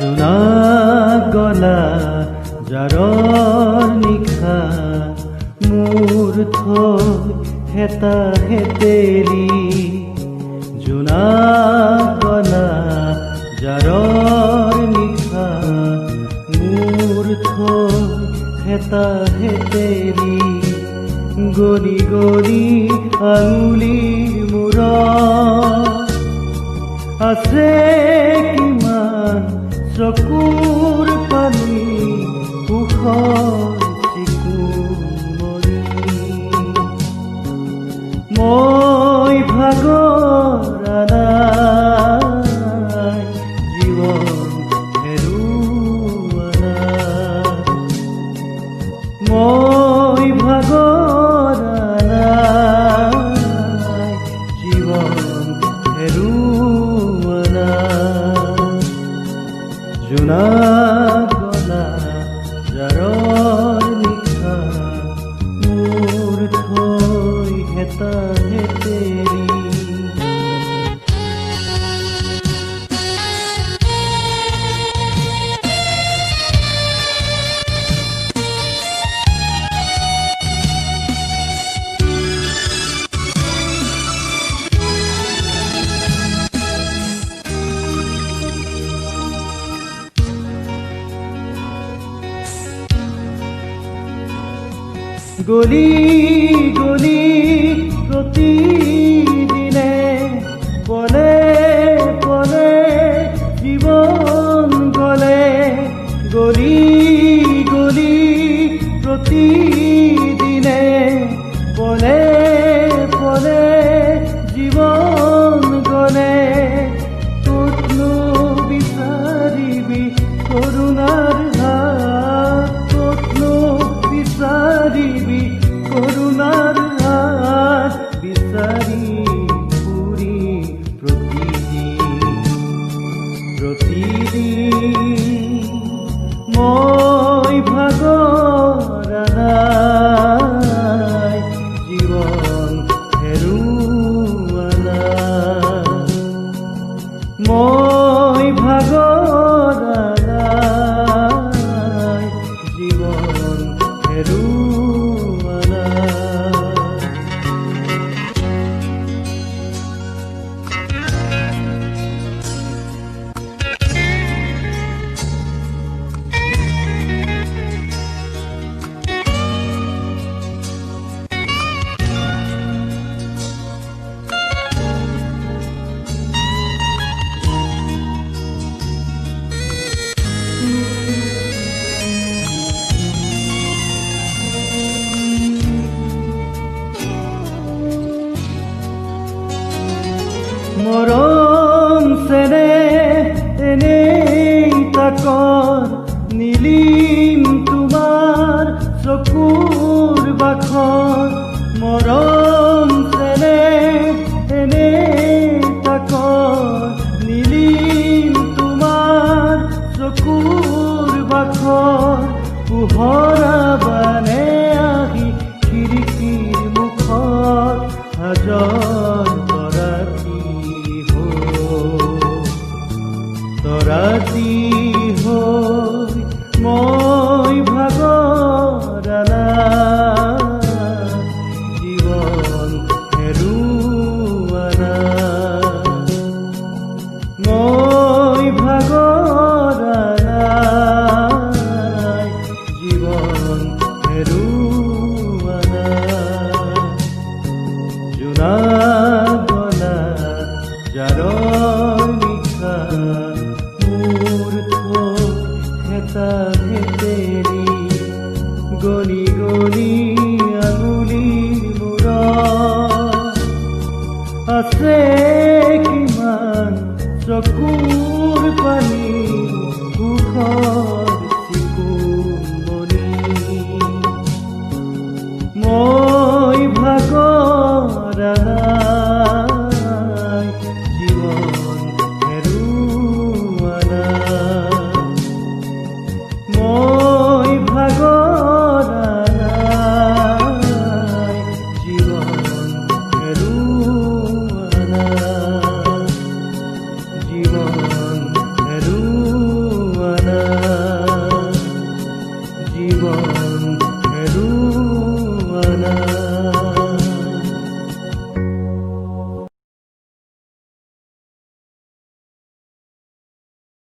জোনা গলা জাৰৰ নিশা মোৰ থৈ হেতা হেতেৰি জোনা গলা জাৰৰ নিশা মোৰ থৈ হেতা হেতেৰি গৰি গৰি আঙুলিৰ মূৰত আছে কিমান চকুৰ পানী সুখৰ চিকুমৰি মই ভাগৰা নাই জীৱন হেৰুৱা নাই মই ভাগৰা নাই জীৱন হেৰুৱা নাই জোনা গলা জাৰৰ নিশা মোৰ থৈ হেতা হেতেৰি গলি গলি প্ৰতিদিনে পলে পলে জীৱন গলে গলি গলি প্ৰতিদিনে পলে পলে জীৱন গলে ক'তনো বিচাৰিবি কৰোণাৰ হাত ক'তনো বিচাৰিবি কৰোণাৰ হাত বিচাৰি ফুৰি প্ৰতিদিন মই ভাগৰা নাই জীৱন হেৰুৱা নাই মই ভাগৰা নাই জীৱন হেৰুৱা নাই মৰম চেনেহ এনেই তাকৰ নীলিম তোমাৰ চকুৰ বাখৰ মৰম চেনেহ এনেই তাকৰ নীলিম তোমাৰ চকুৰ বাখৰ পোহৰা বানে আহি খিৰিকীৰ মুখত হাজাৰ তৰাতি হৈ মই ভাগৰা নাই জীৱন হেৰুৱা নাই মই ভাগৰা নাই জীৱন হেৰুৱা নাই জোনা গলা জাৰৰ